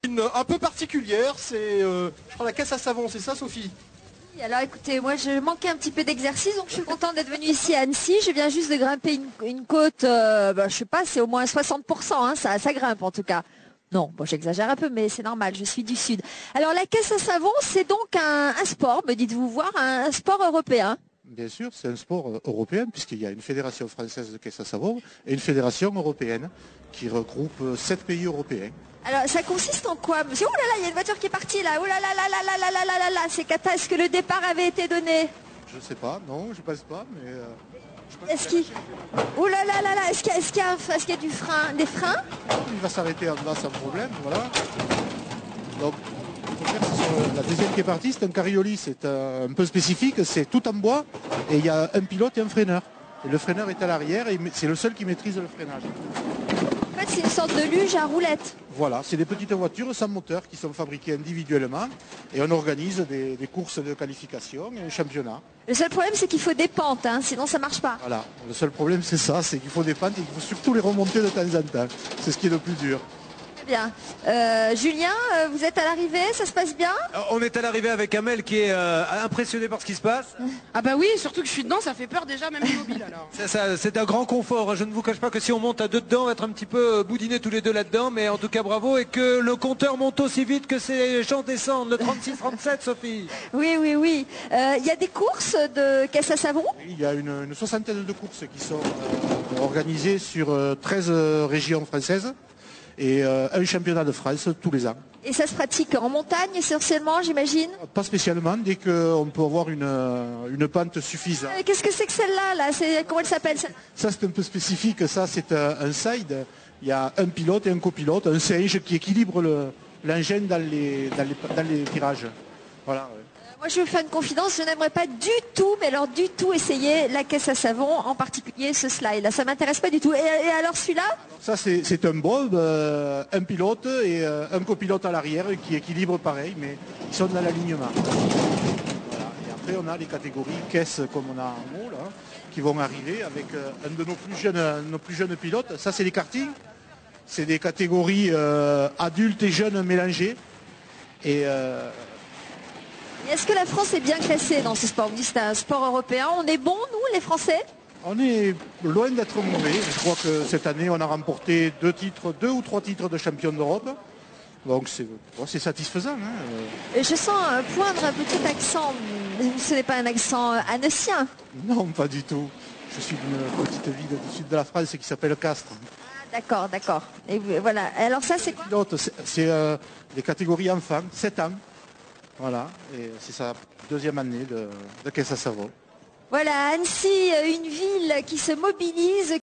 Un peu particulière, c'est je crois la caisse à savon, c'est ça Sophie? Alors écoutez, moi je manquais un petit peu d'exercice, donc je suis contente d'être venue ici à Annecy. Je viens juste de grimper une côte, je sais pas, c'est au moins 60%, hein, ça grimpe en tout cas. Non, bon j'exagère un peu, mais c'est normal, je suis du Sud. Alors la caisse à savon, c'est donc un sport, me dites-vous voir, un sport européen. Bien sûr, c'est un sport européen puisqu'il y a une fédération française de caisse à savon et une fédération européenne qui regroupe 7 pays européens. Alors ça consiste en quoi, monsieur? Oh là là, il y a une voiture qui est partie là, oh là là là là là là là là là là, c'est cata, est-ce que le départ avait été donné? Je ne sais pas, non, je ne pense pas, mais... Est-ce qu'il... Oh là là là là, est-ce qu'il y a du frein, des freins? Il va s'arrêter en bas sans problème, voilà. Donc, il faut faire sur la deuxième qui est partie, c'est un carrioli, c'est un peu spécifique, c'est tout en bois et il y a un pilote et un freineur. Et le freineur est à l'arrière et c'est le seul qui maîtrise le freinage. En fait, c'est une sorte de luge à roulettes. Voilà, c'est des petites voitures sans moteur qui sont fabriquées individuellement et on organise des courses de qualification et un championnat. Le seul problème, c'est qu'il faut des pentes, hein, sinon ça marche pas. Voilà, le seul problème c'est ça, c'est qu'il faut des pentes et qu'il faut surtout les remonter de temps en temps. C'est ce qui est le plus dur. Très bien. Julien, vous êtes à l'arrivée, ça se passe bien? On est à l'arrivée avec Amel qui est impressionné par ce qui se passe. Ah bah oui, surtout que je suis dedans, ça fait peur déjà, même immobile alors. C'est un grand confort. Je ne vous cache pas que si on monte à deux dedans, on va être un petit peu boudinés tous les deux là-dedans. Mais en tout cas, bravo. Et que le compteur monte aussi vite que ces gens descendent. Le 36-37, Sophie. Oui, oui, oui. Il y a des courses de caisse à savon? Il y a une soixantaine de courses qui sont organisées sur 13 régions françaises et un championnat de France tous les ans. Et ça se pratique en montagne essentiellement, j'imagine? Pas spécialement, dès qu'on peut avoir une pente suffisante. Qu'est-ce que c'est que celle-là là? Comment elle s'appelle? Ça c'est un peu spécifique, ça c'est un side. Il y a un pilote et un copilote, un singe qui équilibre l'engin dans les virages. Voilà. Moi je vais vous faire une confidence, je n'aimerais pas du tout, mais alors du tout essayer la caisse à savon, en particulier ce slide là, ça m'intéresse pas du tout. Et alors celui-là? Ça c'est un bob, un pilote et un copilote à l'arrière qui équilibre pareil, mais ils sont dans l'alignement. Voilà. Et après on a les catégories caisse comme on a en haut là, qui vont arriver avec un de nos plus jeunes pilotes. Ça c'est les kartings, c'est des catégories adultes et jeunes mélangés. Et est-ce que la France est bien classée dans ce sport? Vous dites que c'est un sport européen, on est bons nous les Français? on est loin d'être mauvais. Je crois que cette année on a remporté 2 ou 3 titres de champion d'Europe. Donc c'est satisfaisant. Hein. Et je sens poindre un petit accent, ce n'est pas un accent annécien? Non, pas du tout. Je suis d'une petite ville du sud de la France qui s'appelle Castres. Ah, d'accord, d'accord. Et voilà. Alors ça c'est quoi? C'est des catégories enfants, 7 ans. Voilà, et c'est sa deuxième année de caisse à savon. Voilà, Annecy, une ville qui se mobilise.